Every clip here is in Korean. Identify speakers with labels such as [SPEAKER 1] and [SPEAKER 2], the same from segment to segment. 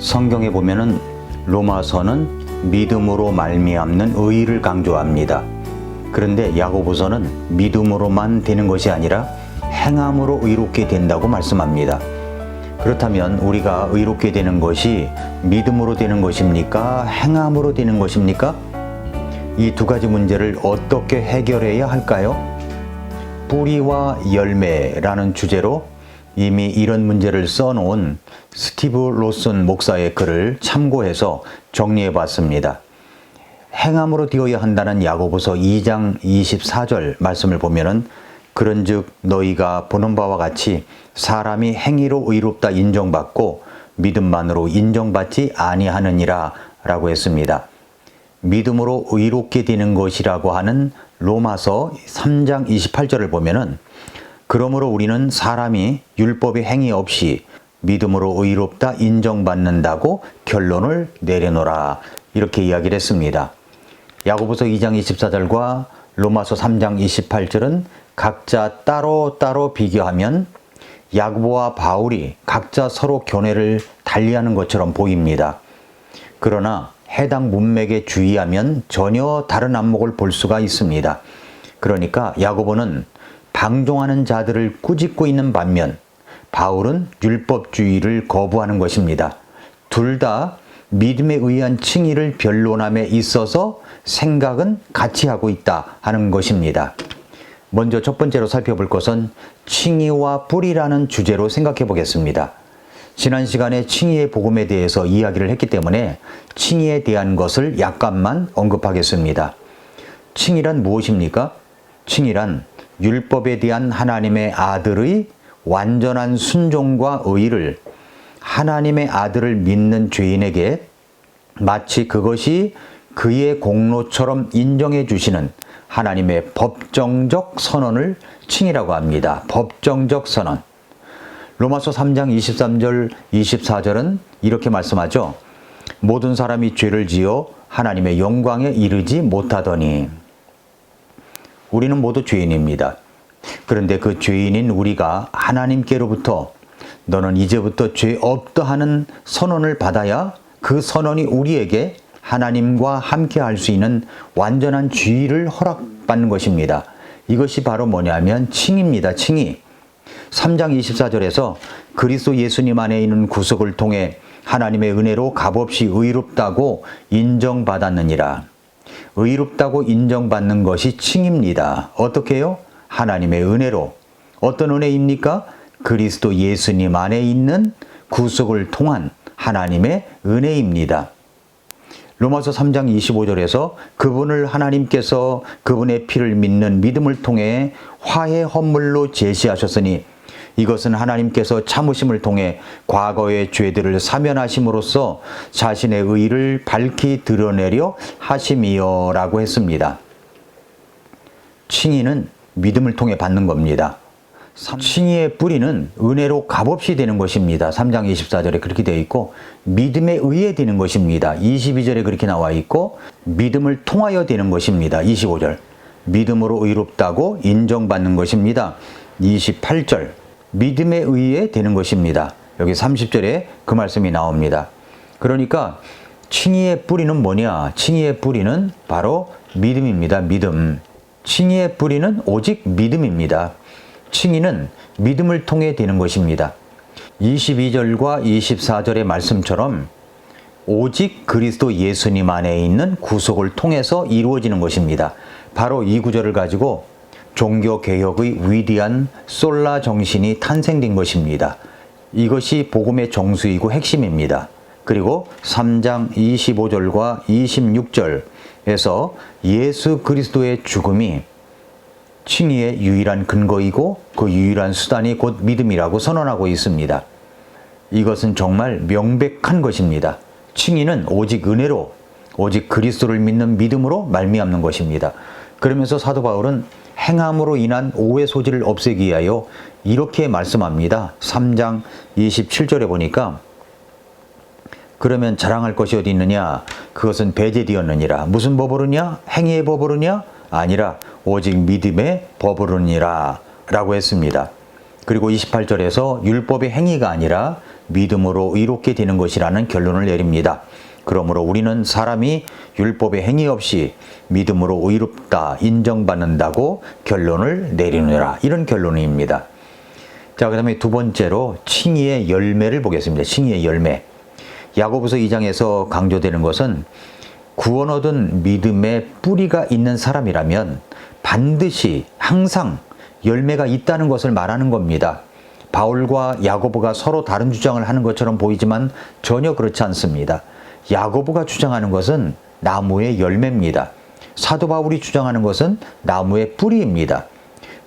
[SPEAKER 1] 성경에 보면은 로마서는 믿음으로 말미암는 의를 강조합니다. 그런데 야고보서는 믿음으로만 되는 것이 아니라 행함으로 의롭게 된다고 말씀합니다. 그렇다면 우리가 의롭게 되는 것이 믿음으로 되는 것입니까? 행함으로 되는 것입니까? 이 두 가지 문제를 어떻게 해결해야 할까요? 뿌리와 열매라는 주제로 이미 이런 문제를 써놓은 스티브 로슨 목사의 글을 참고해서 정리해 봤습니다. 행함으로 되어야 한다는 야고보서 2장 24절 말씀을 보면은 그런즉 너희가 보는 바와 같이 사람이 행위로 의롭다 인정받고 믿음만으로 인정받지 아니하느니라 라고 했습니다. 믿음으로 의롭게 되는 것이라고 하는 로마서 3장 28절을 보면은 그러므로 우리는 사람이 율법의 행위 없이 믿음으로 의롭다 인정받는다고 결론을 내려놓으라 이렇게 이야기를 했습니다. 야고보서 2장 24절과 로마서 3장 28절은 각자 따로따로 비교하면 야고보와 바울이 각자 서로 견해를 달리하는 것처럼 보입니다. 그러나 해당 문맥에 주의하면 전혀 다른 안목을 볼 수가 있습니다. 그러니까 야고보는 방종하는 자들을 꾸짖고 있는 반면 바울은 율법주의를 거부하는 것입니다. 둘 다 믿음에 의한 칭의를 변론함에 있어서 생각은 같이 하고 있다 하는 것입니다. 먼저 첫 번째로 살펴볼 것은 칭의와 뿌리라는 주제로 생각해 보겠습니다. 지난 시간에 칭의의 복음에 대해서 이야기를 했기 때문에 칭의에 대한 것을 약간만 언급하겠습니다. 칭의란 무엇입니까? 칭의란 율법에 대한 하나님의 아들의 완전한 순종과 의를 하나님의 아들을 믿는 죄인에게 마치 그것이 그의 공로처럼 인정해 주시는 하나님의 법정적 선언을 칭의라고 합니다. 법정적 선언. 로마서 3장 23절, 24절은 이렇게 말씀하죠. 모든 사람이 죄를 지어 하나님의 영광에 이르지 못하더니. 우리는 모두 죄인입니다. 그런데 그 죄인인 우리가 하나님께로부터 너는 이제부터 죄 없다 하는 선언을 받아야 그 선언이 우리에게 하나님과 함께 할 수 있는 완전한 지위를 허락받는 것입니다. 이것이 바로 뭐냐면 칭의입니다. 칭의. 3장 24절에서 그리스도 예수님 안에 있는 구속을 통해 하나님의 은혜로 값없이 의롭다고 인정받았느니라. 의롭다고 인정받는 것이 칭의입니다. 어떻게 해요? 하나님의 은혜로. 어떤 은혜입니까? 그리스도 예수님 안에 있는 구속을 통한 하나님의 은혜입니다. 로마서 3장 25절에서 그분을 하나님께서 그분의 피를 믿는 믿음을 통해 화해 헌물로 제시하셨으니 이것은 하나님께서 참으심을 통해 과거의 죄들을 사면하심으로써 자신의 의를 밝히 드러내려 하심이요 라고 했습니다. 칭의는 믿음을 통해 받는 겁니다. 칭의의 뿌리는 은혜로 값없이 되는 것입니다. 3장 24절에 그렇게 되어 있고 믿음에 의해 되는 것입니다. 22절에 그렇게 나와 있고 믿음을 통하여 되는 것입니다. 25절 믿음으로 의롭다고 인정받는 것입니다. 28절 믿음에 의해 되는 것입니다. 여기 30절에 그 말씀이 나옵니다. 그러니까 칭의의 뿌리는 뭐냐? 칭의의 뿌리는 바로 믿음입니다. 믿음. 칭의의 뿌리는 오직 믿음입니다. 칭의는 믿음을 통해 되는 것입니다. 22절과 24절의 말씀처럼 오직 그리스도 예수님 안에 있는 구속을 통해서 이루어지는 것입니다. 바로 이 구절을 가지고 종교개혁의 위대한 솔라 정신이 탄생된 것입니다. 이것이 복음의 정수이고 핵심입니다. 그리고 3장 25절과 26절에서 예수 그리스도의 죽음이 칭의의 유일한 근거이고 그 유일한 수단이 곧 믿음이라고 선언하고 있습니다. 이것은 정말 명백한 것입니다. 칭의는 오직 은혜로, 오직 그리스도를 믿는 믿음으로 말미암는 것입니다. 그러면서 사도 바울은 행함으로 인한 오해 소지를 없애기 위하여 이렇게 말씀합니다. 3장 27절에 보니까 그러면 자랑할 것이 어디 있느냐? 그것은 배제되었느니라. 무슨 법으로냐? 행위의 법으로냐? 아니라 오직 믿음의 법으로니라 라고 했습니다. 그리고 28절에서 율법의 행위가 아니라 믿음으로 의롭게 되는 것이라는 결론을 내립니다. 그러므로 우리는 사람이 율법의 행위 없이 믿음으로 의롭다 인정받는다고 결론을 내리느라, 이런 결론입니다. 자, 그 다음에 두 번째로 칭의의 열매를 보겠습니다. 칭의의 열매. 야고보서 2장에서 강조되는 것은 구원 얻은 믿음의 뿌리가 있는 사람이라면 반드시 항상 열매가 있다는 것을 말하는 겁니다. 바울과 야고보가 서로 다른 주장을 하는 것처럼 보이지만 전혀 그렇지 않습니다. 야고보가 주장하는 것은 나무의 열매입니다. 사도 바울이 주장하는 것은 나무의 뿌리입니다.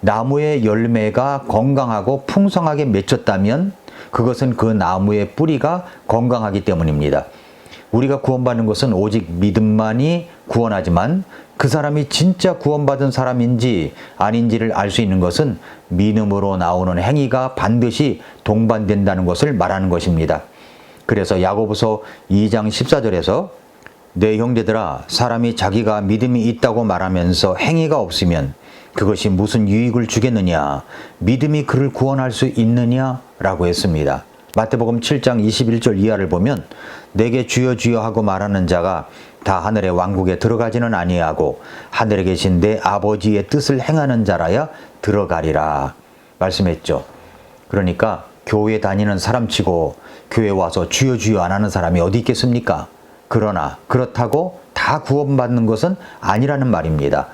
[SPEAKER 1] 나무의 열매가 건강하고 풍성하게 맺혔다면 그것은 그 나무의 뿌리가 건강하기 때문입니다. 우리가 구원받는 것은 오직 믿음만이 구원하지만 그 사람이 진짜 구원받은 사람인지 아닌지를 알 수 있는 것은 믿음으로 나오는 행위가 반드시 동반된다는 것을 말하는 것입니다. 그래서 야고보서 2장 14절에서 내 형제들아, 사람이 자기가 믿음이 있다고 말하면서 행위가 없으면 그것이 무슨 유익을 주겠느냐? 믿음이 그를 구원할 수 있느냐? 라고 했습니다. 마태복음 7장 21절 이하를 보면 내게 주여 주여 하고 말하는 자가 다 하늘의 왕국에 들어가지는 아니하고 하늘에 계신 내 아버지의 뜻을 행하는 자라야 들어가리라 말씀했죠. 그러니까 교회 다니는 사람치고 교회 와서 주여 주여 안 하는 사람이 어디 있겠습니까? 그러나 그렇다고 다 구원받는 것은 아니라는 말입니다.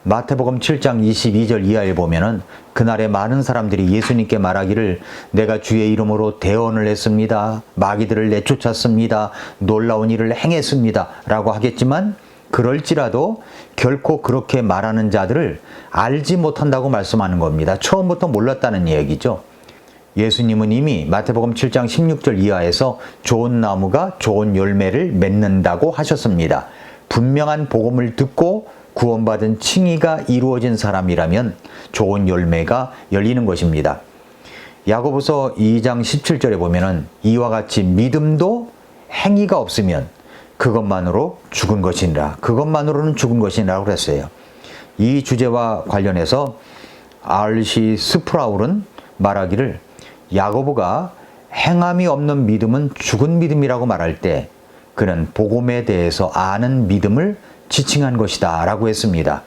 [SPEAKER 1] 마태복음 7장 22절 이하에 보면은 그날에 많은 사람들이 예수님께 말하기를 내가 주의 이름으로 대언을 했습니다. 마귀들을 내쫓았습니다. 놀라운 일을 행했습니다. 라고 하겠지만 그럴지라도 결코 그렇게 말하는 자들을 알지 못한다고 말씀하는 겁니다. 처음부터 몰랐다는 얘기죠. 예수님은 이미 마태복음 7장 16절 이하에서 좋은 나무가 좋은 열매를 맺는다고 하셨습니다. 분명한 복음을 듣고 구원받은 칭의가 이루어진 사람이라면 좋은 열매가 열리는 것입니다. 야고보서 2장 17절에 보면은 이와 같이 믿음도 행위가 없으면 그것만으로 죽은 것이니라. 그것만으로는 죽은 것이니라고 그랬어요. 이 주제와 관련해서 R.C. 스프라울은 말하기를 야고보가 행함이 없는 믿음은 죽은 믿음이라고 말할 때 그는 복음에 대해서 아는 믿음을 지칭한 것이다 라고 했습니다.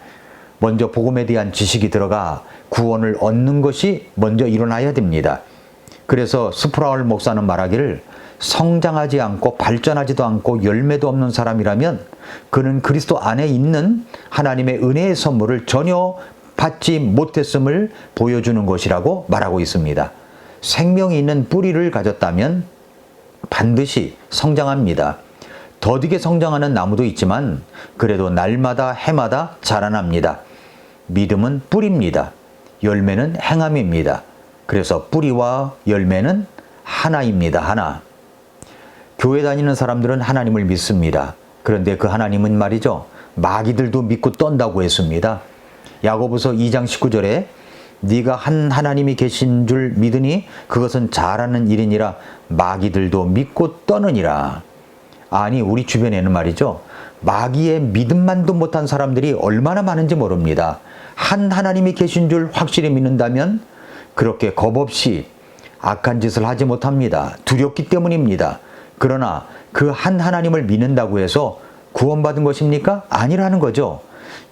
[SPEAKER 1] 먼저 복음에 대한 지식이 들어가 구원을 얻는 것이 먼저 일어나야 됩니다. 그래서 스프라울 목사는 말하기를 성장하지 않고 발전하지도 않고 열매도 없는 사람이라면 그는 그리스도 안에 있는 하나님의 은혜의 선물을 전혀 받지 못했음을 보여주는 것이라고 말하고 있습니다. 생명이 있는 뿌리를 가졌다면 반드시 성장합니다. 더디게 성장하는 나무도 있지만 그래도 날마다 해마다 자라납니다. 믿음은 뿌리입니다. 열매는 행함입니다. 그래서 뿌리와 열매는 하나입니다. 하나. 교회 다니는 사람들은 하나님을 믿습니다. 그런데 그 하나님은 말이죠. 마귀들도 믿고 떤다고 했습니다. 야고보서 2장 19절에 네가 한 하나님이 계신 줄 믿으니 그것은 잘하는 일이니라 마귀들도 믿고 떠느니라. 아니 우리 주변에는 말이죠. 마귀의 믿음만도 못한 사람들이 얼마나 많은지 모릅니다. 한 하나님이 계신 줄 확실히 믿는다면 그렇게 겁없이 악한 짓을 하지 못합니다. 두렵기 때문입니다. 그러나 그 한 하나님을 믿는다고 해서 구원받은 것입니까? 아니라는 거죠.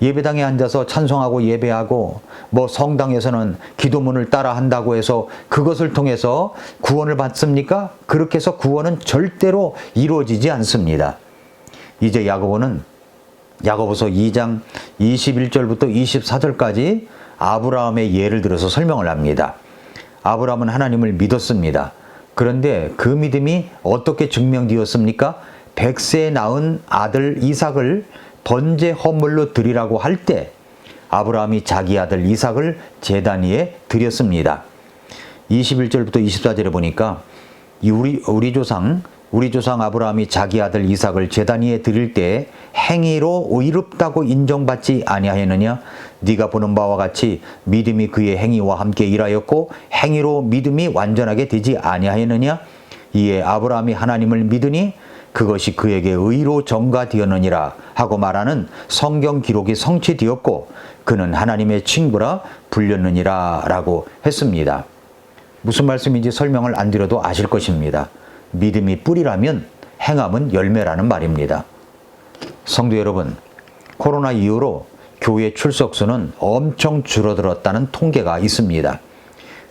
[SPEAKER 1] 예배당에 앉아서 찬송하고 예배하고 뭐 성당에서는 기도문을 따라 한다고 해서 그것을 통해서 구원을 받습니까? 그렇게 해서 구원은 절대로 이루어지지 않습니다. 이제 야고보는 야고보서 2장 21절부터 24절까지 아브라함의 예를 들어서 설명을 합니다. 아브라함은 하나님을 믿었습니다. 그런데 그 믿음이 어떻게 증명되었습니까? 100세에 낳은 아들 이삭을 번제 허물로 드리라고 할 때 아브라함이 자기 아들 이삭을 제단 위에 드렸습니다. 21절부터 24절에 보니까 우리 조상 아브라함이 자기 아들 이삭을 제단 위에 드릴 때 행위로 의롭다고 인정받지 아니하였느냐? 네가 보는 바와 같이 믿음이 그의 행위와 함께 일하였고 행위로 믿음이 완전하게 되지 아니하였느냐? 이에 아브라함이 하나님을 믿으니 그것이 그에게 의로 전가되었느니라 하고 말하는 성경 기록이 성취되었고 그는 하나님의 친구라 불렸느니라 라고 했습니다. 무슨 말씀인지 설명을 안 드려도 아실 것입니다. 믿음이 뿌리라면 행함은 열매라는 말입니다. 성도 여러분, 코로나 이후로 교회 출석수는 엄청 줄어들었다는 통계가 있습니다.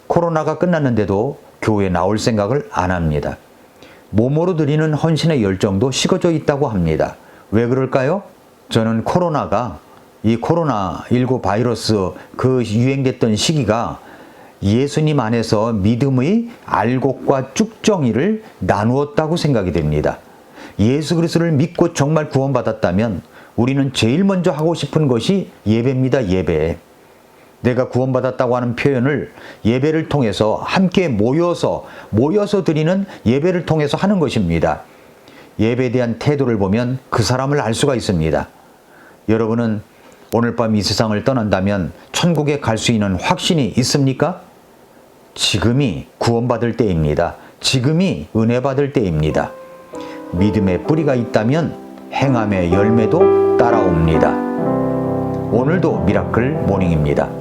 [SPEAKER 1] 코로나가 끝났는데도 교회에 나올 생각을 안 합니다. 몸으로 드리는 헌신의 열정도 식어져 있다고 합니다. 왜 그럴까요? 저는 이 코로나19 바이러스 그 유행됐던 시기가 예수님 안에서 믿음의 알곡과 쭉정이를 나누었다고 생각이 됩니다. 예수 그리스도를 믿고 정말 구원받았다면 우리는 제일 먼저 하고 싶은 것이 예배입니다. 예배. 내가 구원받았다고 하는 표현을 예배를 통해서 함께 모여서 드리는 예배를 통해서 하는 것입니다. 예배에 대한 태도를 보면 그 사람을 알 수가 있습니다. 여러분은 오늘 밤 이 세상을 떠난다면 천국에 갈 수 있는 확신이 있습니까? 지금이 구원받을 때입니다. 지금이 은혜 받을 때입니다. 믿음의 뿌리가 있다면 행함의 열매도 따라옵니다. 오늘도 미라클 모닝입니다.